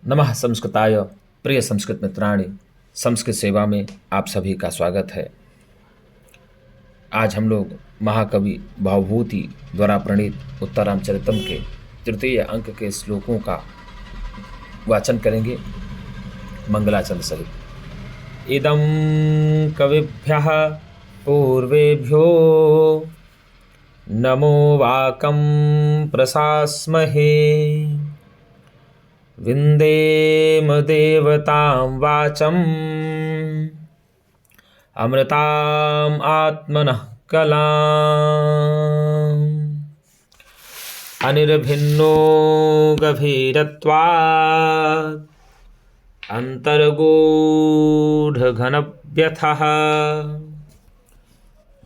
नमः संस्कृताय। प्रिय संस्कृत मित्राणि, संस्कृत सेवा में आप सभी का स्वागत है। आज हम लोग महाकवि भावभूति द्वारा प्रणीत उत्तरामचरितम के तृतीय अंक के श्लोकों का वाचन करेंगे मंगलाचरण सहित। इदं कविभ्यः पूर्वेभ्यो नमो वाकं प्रशास्महे। विन्देम देवतां वाचम् अमृताम् आत्मनः कलाम्। अनिर्भिन्नो गभीरत्वात् अन्तर्गूढघनव्यथः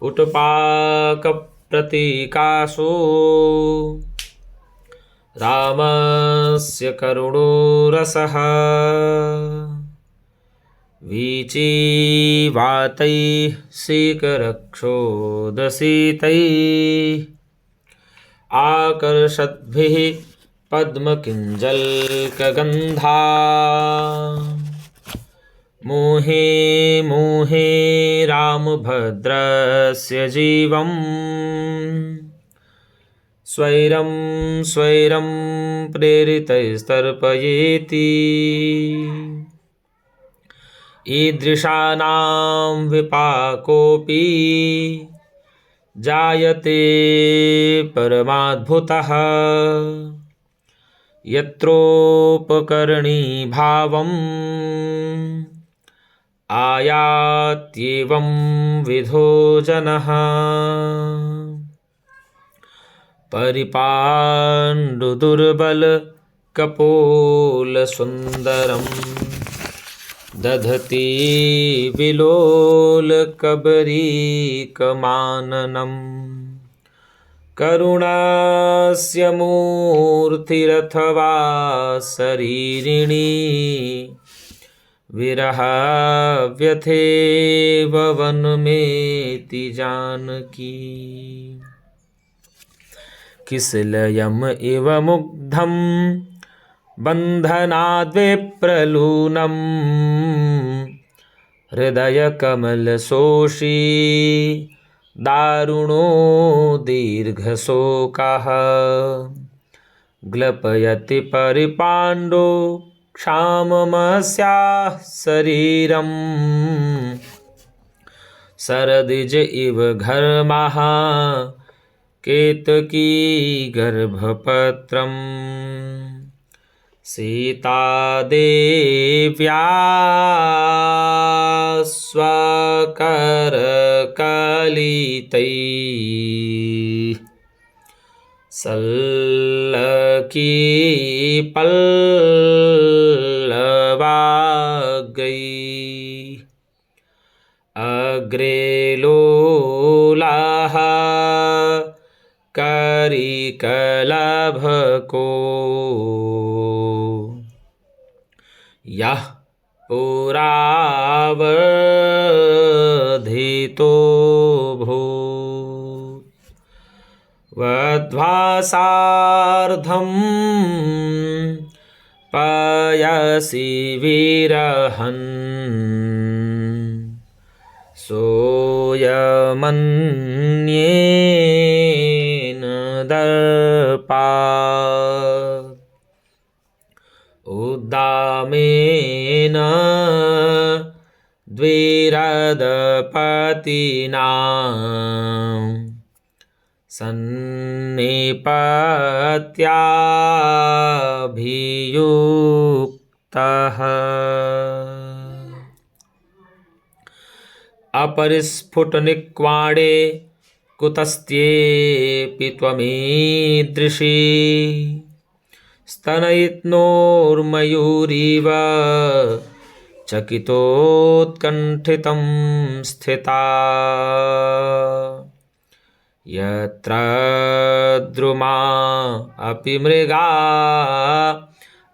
उत्पाकप्रतीकासो रामस्य करुणो रसः। वीचिवातैः सीकरक्षोदसीतैः आकर्षद्भिः पद्मकिञ्जल्कगन्धा। मोहे मोहे रामभद्रस्य जीवम् स्वैरं स्वैरं प्रेरितैस्तर्पयेति। ईदृशानां विपाकोऽपि जायते परमाद्भुतः। यत्रोपकरणी भावम् आयात्येवं विधो जनः। परिपाण्डुदुर्बलकपोलसुन्दरं दधति विलोलकबरीकमाननम्। करुणस्य मूर्तिरथवा शरीरिणी विरहव्यथेव वनमेति जानकी। किसलयम् इव मुग्धं बन्धनाद्विप्रलूनम् हृदयकमलशोषी दारुणो दीर्घशोकः। ग्लपयति परिपाण्डो क्षाममस्याः शरीरम् शरदिज इव घर्मः केतकी गर्भपत्रम्। सीतादेव्या स्वकरकलितैः सल्लकी पल्लवाग्रैः अग्रे लोलाः करिकलभको। यः पुरावर्धितो भूत् वध्वा पयसि विरहन् सोऽयमन्येन दर्पात्। उद्दामेन द्विरदपतिना सन्निपत्याभियुक्तः। अपरिस्फुटनिक्वाणे कुतस्त्येऽपि त्वमीदृशी स्तनयित्नोर्मयूरिव चकितोत्कण्ठितं स्थिता। यत्र द्रुमा अपि मृगा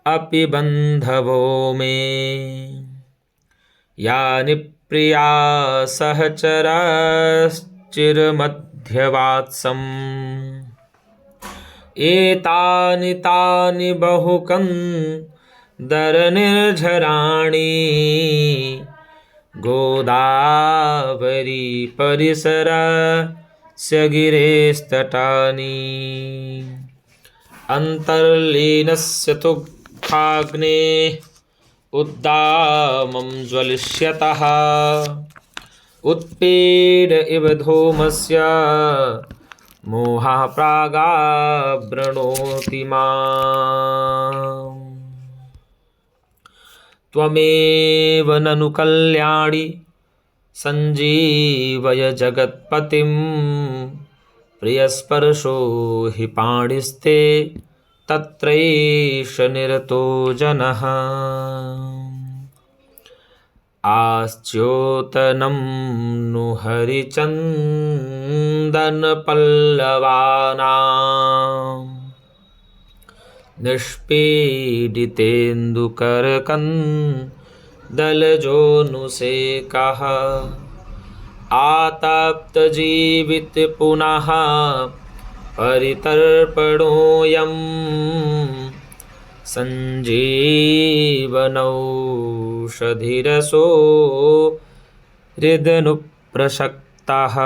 अपि बन्धवो मे यानि प्रिया सहचरश्चिरमध्यवात्सम्। एतानि तानि बहुकं दरनिर्झराणि गोदावरी परिसरस्य गिरेस्तटानि अन्तर्लीनस्य तुग्धाग्ने उद्दामं ज्वलिष्यतः उत्पीड इव धूमस्य मोहः प्रागावृणोति माम् त्वमेव ननु कल्याणि सञ्जीवय जगत्पतिं प्रियस्पर्शो हि पाणिस्ते तत्रैष निरतो जनः आस्च्योतनं नु हरिचन्दनपल्लवानां निष्पीडितेन्दुकरकन्दलजोऽनुसेकः आतप्तजीवित पुनः परितर्पणोऽयं सञ्जीवनौषधिरसो हृदनुप्रसक्तः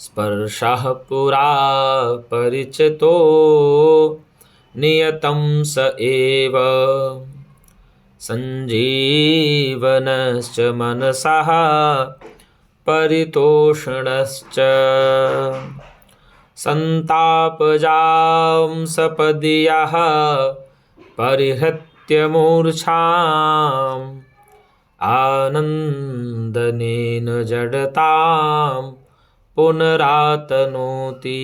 स्पर्शः पुरा परिचितो नियतं स एव सञ्जीवनश्च मनसः परितोषणश्च सन्तापजां सपदीयः परिहृत्य मूर्छाम् आनन्दनेन जडतां पुनरातनोति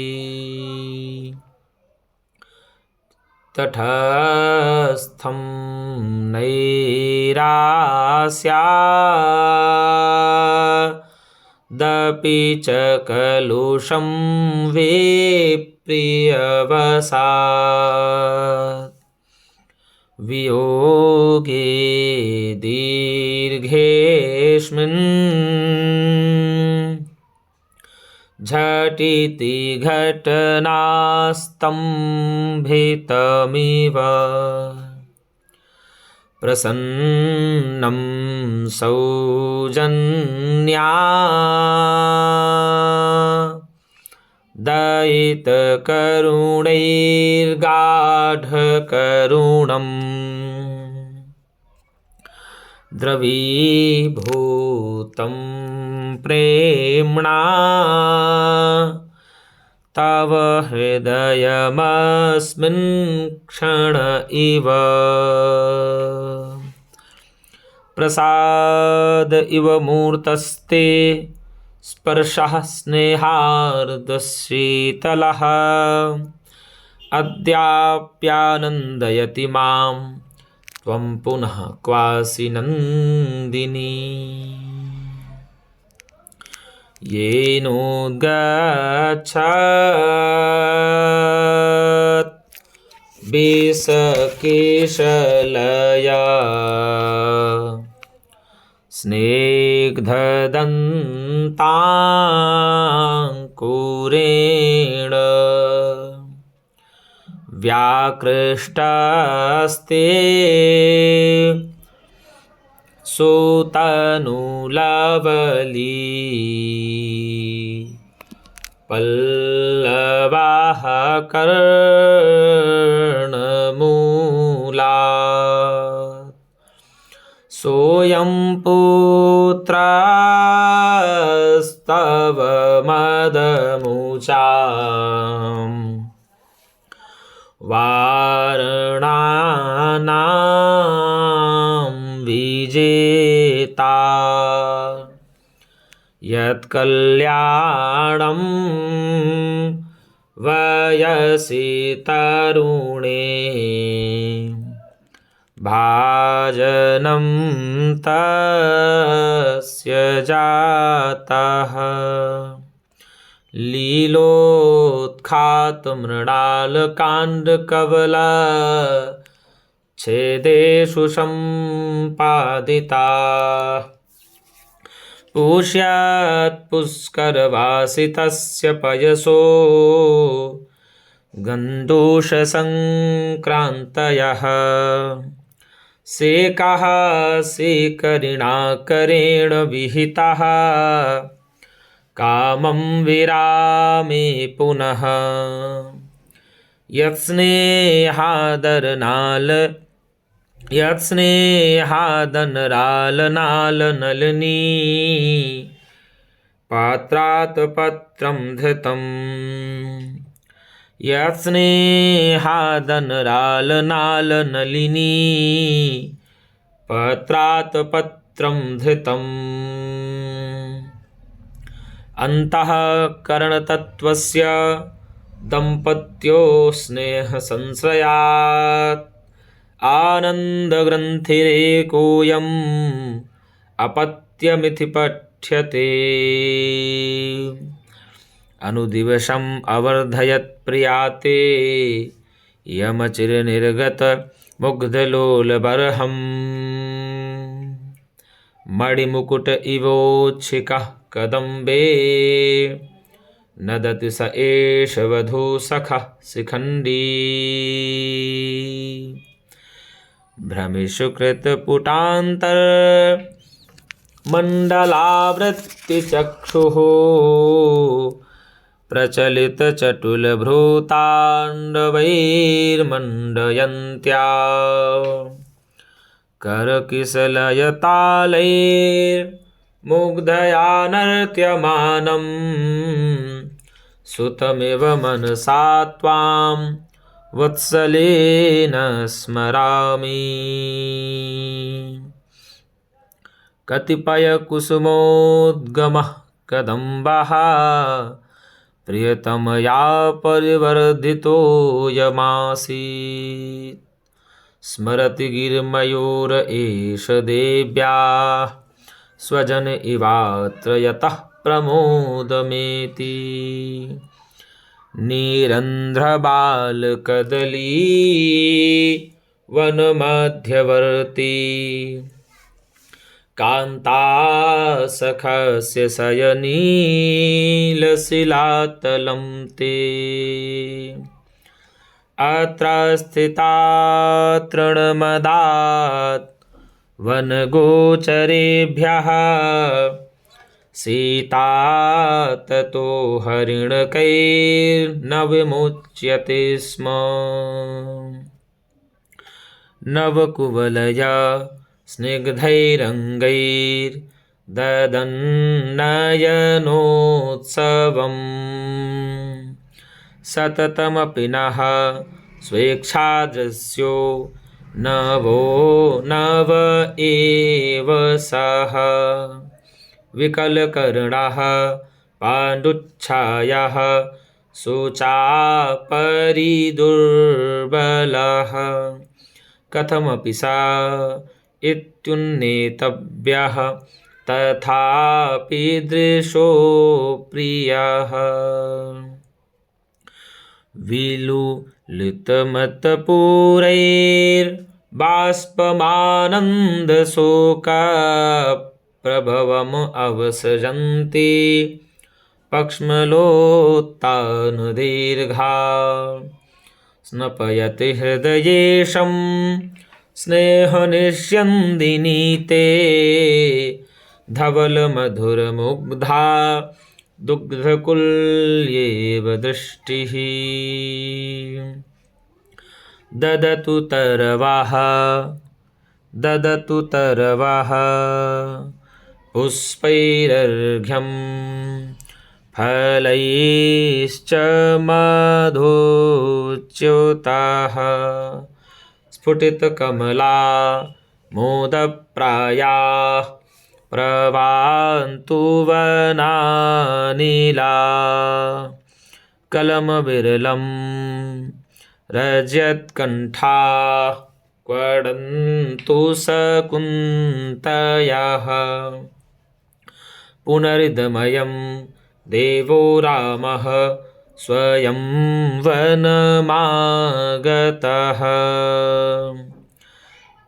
तटस्थं नैरास्यादपि च कलुषं विप्रियवसात् वियोगे दीर्घेऽस्मिन् झटिति घटनास्तम्भितमिव प्रसन्नं सौजन्या दयितकरुणैर्गाढकरुणम् द्रवीभूतं प्रेम्णा तव हृदयमस्मिन् क्षण इव प्रसाद इव मूर्तस्ते स्पर्शः स्नेहार्द्रशीतलः अद्याप्यानन्दयति मां त्वं पुनः क्वासि नन्दिनी येनोद्गच्छत् विषकेशलया स्निग्धदन्ताङ्कुरेण व्याकृष्टास्ते सुतनुलवली पल्लवाः कर्णमूला सोऽयं पुत्रस्तव मदमुचाम् वारणानां विजेता यत्कल्याणं वयसि तरुणे भाजनं तस्य जातः लीलोत्खातमृणालकाण्डकवल छेदेषु सम्पादिता पूष्यात् पुष्करवासितस्य पयसो गन्धोषसङ्क्रान्तयः सेकः सेकरिणाकरेण विहितः कामं विरामे पुनः यत्स्नेहादनरालनालनलिनी पात्रात् पत्रं धृतम् यत्स्नेहादनरालनालनलिनी पत्रात् पत्रं धृतम् अन्तःकरणतत्त्वस्य दम्पत्यो स्नेहसंश्रयात् आनन्दग्रन्थिरेकोऽयम् अपत्यमिति पठ्यते अनुदिवसम् अवर्धयत् प्रियाते यमचिरनिर्गत मुग्धलोलबर्हम् मणिमुकुट इवोच्छिकः कदम्बे नदति स एष वधूसखः शिखण्डी भ्रमिशुकृतपुटान्तर्मण्डलावृत्तिचक्षुः प्रचलितचटुलभ्रूताण्डवैर्मण्डयन्त्या करकिसलयतालैर्मुग्धया नर्त्यमानम् सुतमिव मनसा त्वां वत्सलेन स्मरामि कतिपयकुसुमोद्गमः कदम्बः प्रियतमया परिवर्धितोऽयमासीत् स्मरति गिरिमयूर एष देव्याः स्वजन इवात्र यतः प्रमोदमेति नीरन्ध्रबालकदली वनमध्यवर्ती कान्तासखस्य शयनीलशिलातलं ते अत्र स्थिता तृणमदात् वनगोचरेभ्यः सीता ततो हरिणकैर्न विमुच्यते स्म नवकुवलया स्निग्धैरङ्गैर्ददन्नयनोत्सवम् सततमपि नः स्वेच्छादृश्यो नवो नव एव सः विकलकर्णः पाण्डुच्छायः शुचापरिदुर्बलः कथमपि सा इत्युन्नेतव्यः तथापि दृशो प्रियः विलुलितमत्पूरैर्बाष्पमानन्दशोकप्रभवम् अवसजन्ति पक्ष्मलोत्तानदीर्घा स्नपयति हृदयेशं स्नेहनिष्यन्दिनी ते धवलमधुरमुग्धा दुग्धकुल्येव दृष्टिः ददतु तरवः पुष्पैरर्घ्यं फलैश्च मधुच्युताः स्फुटितकमला मोदप्रायाः प्रवान्तु वनानीला कलमविरलं रजत्कण्ठाः क्वडन्तु सकुन्तयः पुनरिदमयं देवो रामः स्वयं वनमागतः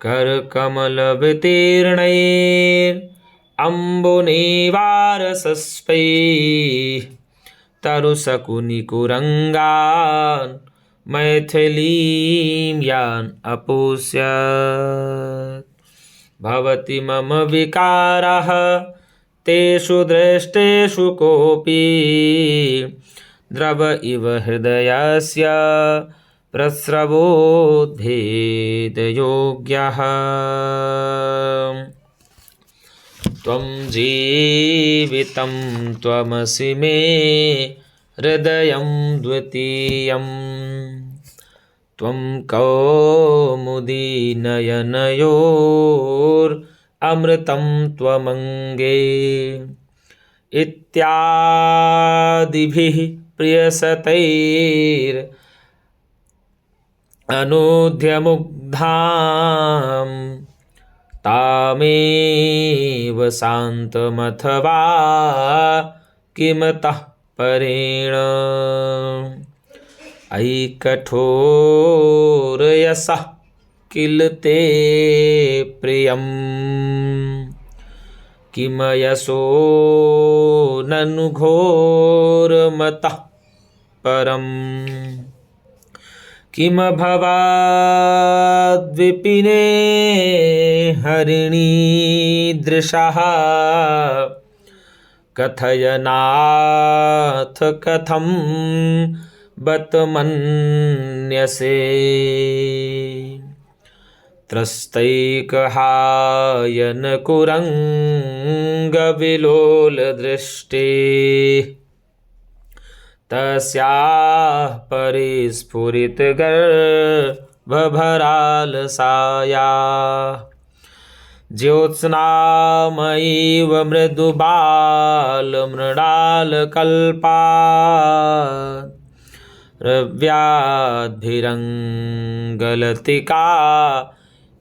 करकमलवितीर्णैरम्बुनिवारसस्पैः तरुशकुनिकुरङ्गान् मैथिलीं यान् अपुष्यत्। भवति मम विकारः तेषु दृष्टेषु कोऽपि द्रव इव हृदयस्य प्रस्रवोद्भेदयोग्यः। त्वं जीवितं त्वमसि मे हृदयं द्वितीयं। त्वं कौमुदी नयनयोरमृतं त्वमङ्गे। इत्यादिभिः प्रियसतैरनूद्यमुग्धां तामेव शान्तमथवा किमतः परेण। अयि कठोरयसः किल ते प्रियं किमयसो ननु घोरमतः परम्। किमभवद्विपिने हरिणीदृशः कथयनाथ कथं बत मन्यसे। त्रस्तैकहायनकुरङ्गविलोलदृष्टे तस्याः परिस्फुरितगर्भभरालसाया। ज्योत्स्नामयीव मृदुबालमृणालकल्पात् रव्याद्भिरङ्गलतिका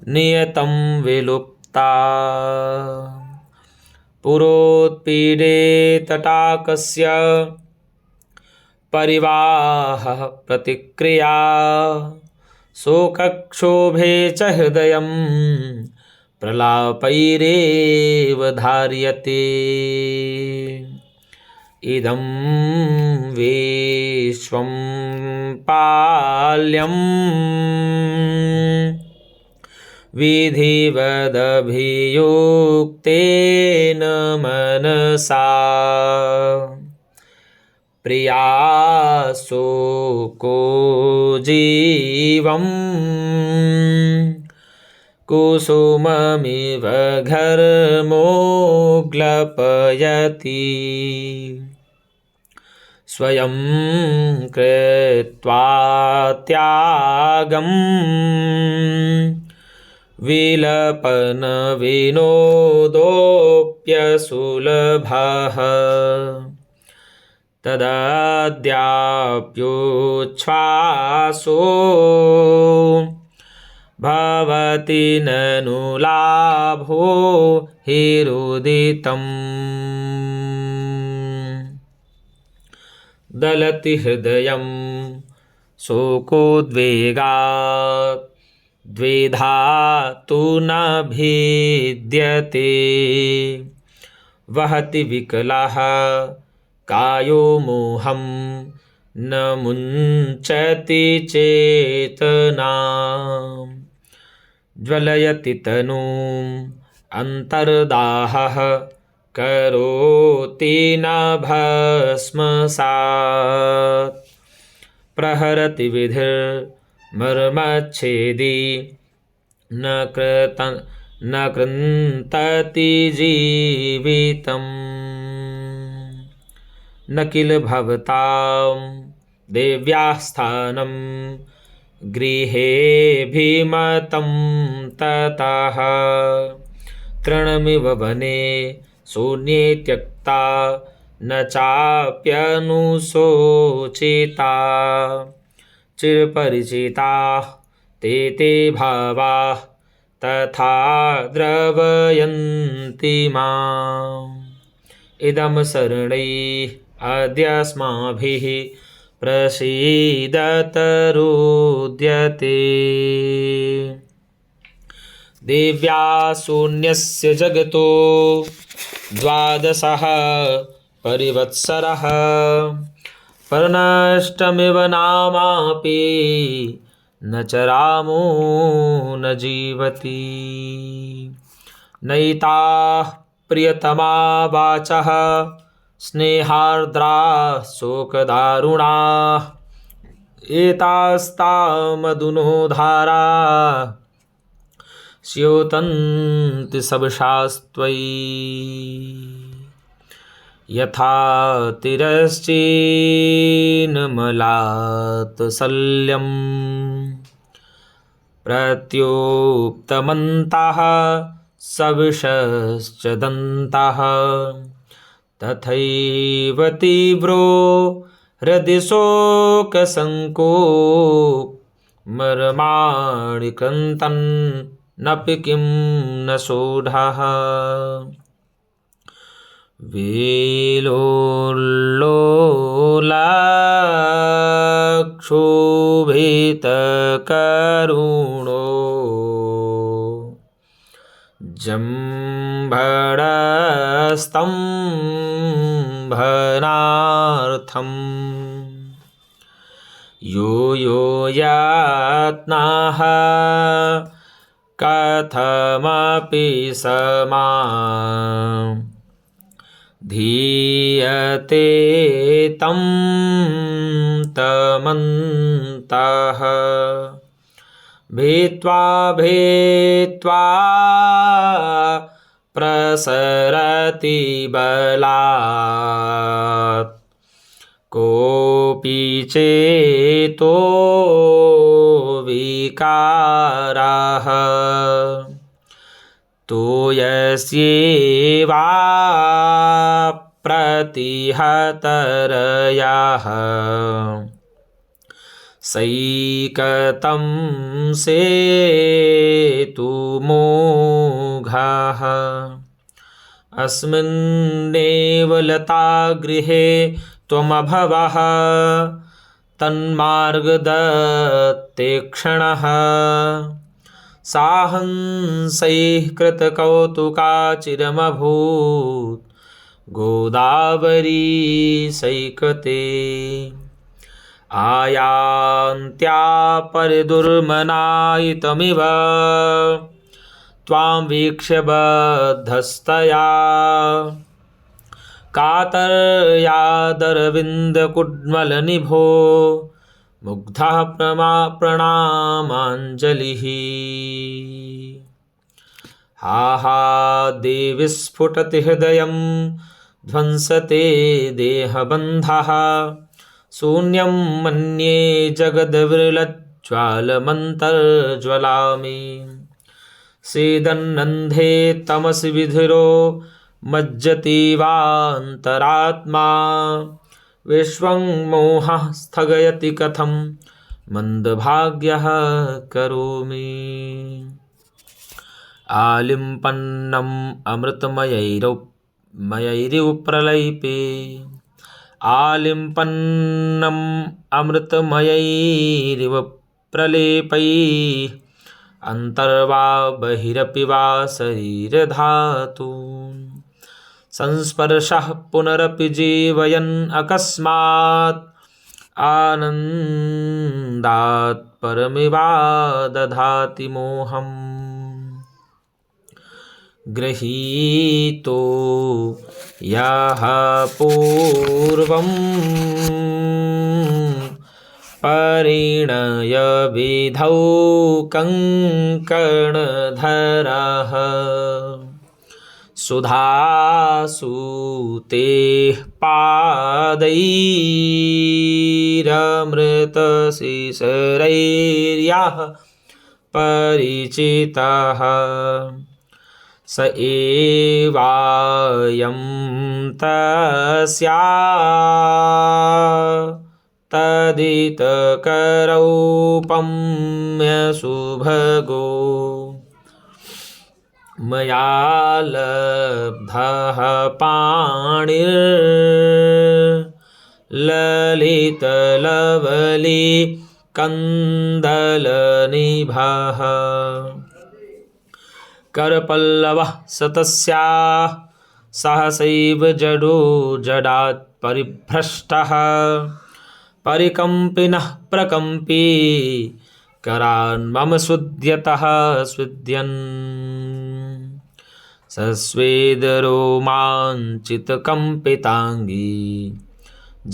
नियतं विलुप्ता। पुरोत्पीडे तटाकस्य परिवाहः प्रतिक्रिया शोकक्षोभे च हृदयं प्रलापैरेव धार्यते। इदं विश्वं पाल्यं विधिवदभियुक्तेन मनसा। प्रियासुको जीवं कुसुममिव घर्मोग्लपयति। स्वयं कृत्वा त्यागं विलपनविनोदोऽप्यसुलभः। तदद्याप्योच्छ्वासो भवति ननु लाभो हिरुदितम्। दलति हृदयं शोकोद्वेगात् द्विधा तु न भिद्यते। वहति विकलः कायो मोहं न मुञ्चति चेतना। ज्वलयति तनूम् अन्तर्दाहः करोति न भस्मसात्। प्रहरति विधिर्मर्मच्छेदी न कृन्तति जीवितम्। न किल भवतां देव्याः स्थानं गृहेऽभिमतं ततः। तृणमिव वने शून्ये त्यक्ता न चाप्यनुशोचिता। चिरपरिचिताः ते ते भावाः तथा द्रवयन्ति माम्। इदं शरणैः अद्यास्माभिः प्रसीदत रुद्यते। देव्या शून्यस्य जगतो द्वादशः परिवत्सरः। परनष्टमिव नामापि न चरामो न जीवति। नैताः प्रियतमा वाचः स्नेहार्द्राः शोकदारुणाः एतास्तामधुनो धारा स्योतन्ति सबशास्त्वयि। यथा तिरश्चीनमलात् शल्यम् प्रत्युप्तमन्तः सविशश्च दन्तः तथैव तीव्रो हृदि शोकसङ्कोपमर्माणि कृन्तन्नपि किं न सोढः। विलोलाक्षोभितकरुणो जम्भडस्तम्भनार्थम् यो यो यात्नाः कथमपि समा धीयते तं तमन्तः भेत्वा प्रसरति बलात् कोऽपि चेतो विकारः तो यस्येवा प्रतिहतरयाः सैकतं सेतुमोघः। अस्मिन्नेव लतागृहे त्वमभवः तन्मार्गदत्ते क्षणः साहंसैः कृतकौतुकाचिरमभूत् गोदावरी सैकते आयान्त्या परिदुर्मनायितमिव त्वां वीक्ष्य बद्धस्तया कातर्यादरविन्दकुड्मलनिभो मुग्धः प्रणामाञ्जलिः। हा हा देवि स्फुटति हृदयं ध्वंसते देहबन्धः शून्यं मन्ये जगद्विरलज्ज्वालमन्तर्ज्वलामि सीदन्नन्धे तमसि विधिरो मज्जतीवान्तरात्मा विश्वं मोहः स्थगयति कथं मन्दभाग्यः करोमि। आलिम्पन्नम् अमृतमयैरिव प्रलयिपे आलिम्पन्नम् अमृतमयैरिव प्रलेपैः अन्तर्वा बहिरपि वा शरीरधातून् संस्पर्शः पुनरपि जीवयन् अकस्मात् आनन्दात् परमिवा दधाति मोहम्। गृहीतो यः पूर्वं परिणय विधौ कङ्कणधरः सुधासूतेः पादैरमृतशिशरैर्यः परिचितः स एवायं तस्या तदितकरौपम्यसुभगो मया लब्धः पाणिर्ललितलवली कन्दलनिभः करपल्लवः सहसैव जडो जडात् परिभ्रष्टः परिकम्पिनः प्रकम्पी करान् मम सुद्यतः स्विद्यन् सस्वेदरोमाञ्चितकम्पिताङ्गी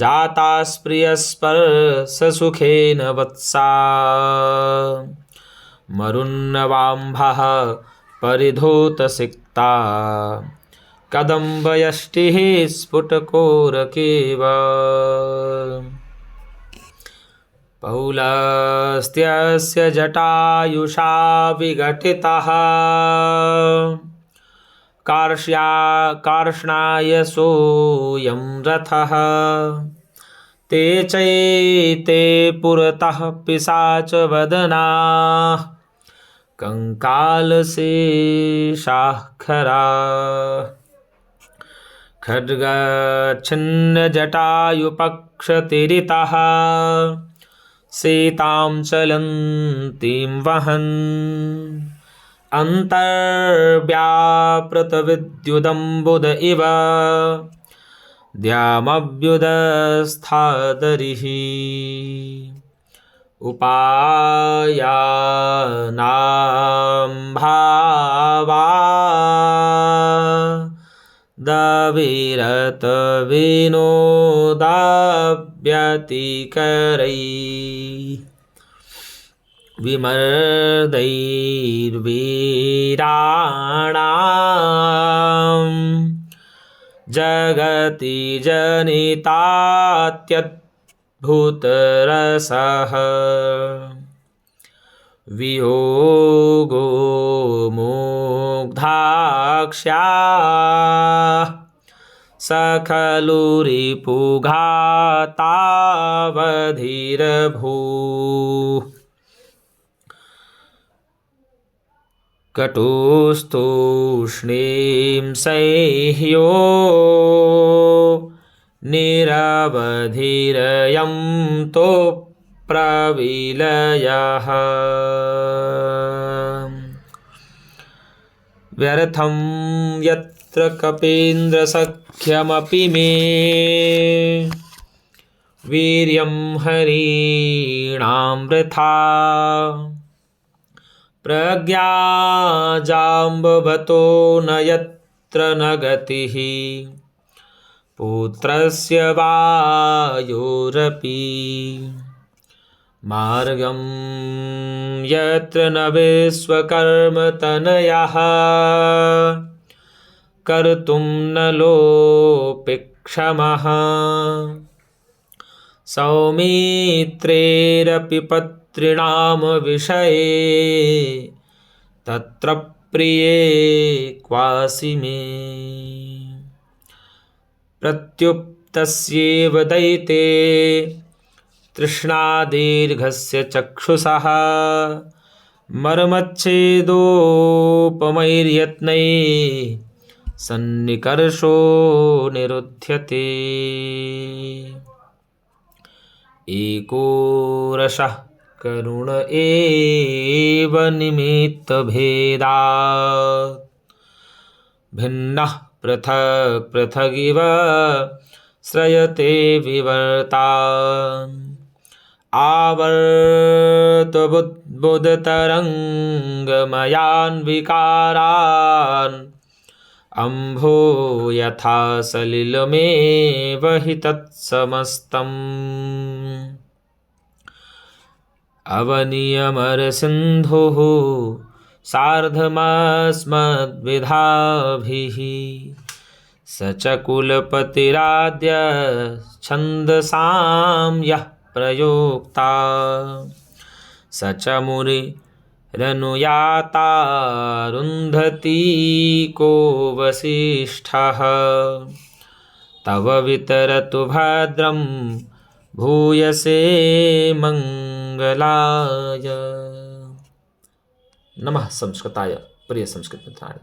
जाता स्प्रियस्पर्शसुखेन वत्सा मरुन्नवाम्भः परिधौतसिक्ता कदम्बयष्टिः स्फुटकोरकेव पौलस्त्यस्य जटायुषा विघटितः कार्ष्णायसोऽयं रथः ते चैते पुरतः पिशाचवदनाः कंकालशेषाः खराः खड्गच्छिन्नजटायुपक्षतिरितः सीतां चलन्तीं वहन् अन्तर्व्यापृतविद्युदम्बुद इव द्यामभ्युदस्थादरिः उपायानां भावा दविरतविनोदाभ्यतिकरैः विमर्दैर्वीराणां जगति जनितात्यद्भुतरसः वियोगो मुग्धाक्ष्याः स खलु रिपुघातावधिरभूः कटुस्तूष्णीं सह्यो निरवधिरयं तो प्रविलयः व्यर्थं यत्र कपीन्द्रसख्यमपि मे वीर्यं हरीणां वृथा प्रज्ञाजाम्बवतो न यत्र न गतिः पुत्रस्य वायोरपि मार्गं यत्र न विश्वकर्मतनयः कर्तुं न लोपि क्षमः सौमित्रेरपि पत्रिणाम विषये तत्र प्रिये क्वासि मे प्रत्युप्तस्येव दयिते तृष्णादीर्घस्य चक्षुषः मर्मच्छेदोपमैर्यत्नैः सन्निकर्षो निरुध्यते एको रसः करुण एव निमित्तभेदात् भिन्नः पृथक् पृथगिव श्रयते विवर्तान् आवर्तबुद्बुदतरङ्गमयान् विकारान् अम्भो यथा सलिलमेव हि तत्समस्तम् अवनियमरसिन्धुः सार्धमस्मद्विधाभिः स च कुलपतिराद्य छन्दसां यः प्रयोक्ता स च मुनिरनुयातारुन्धती को वसिष्ठः तव वितरतु भद्रं भूयसे मंगलाय। नमः संस्कृताय प्रिय संस्कृत मित्राणि।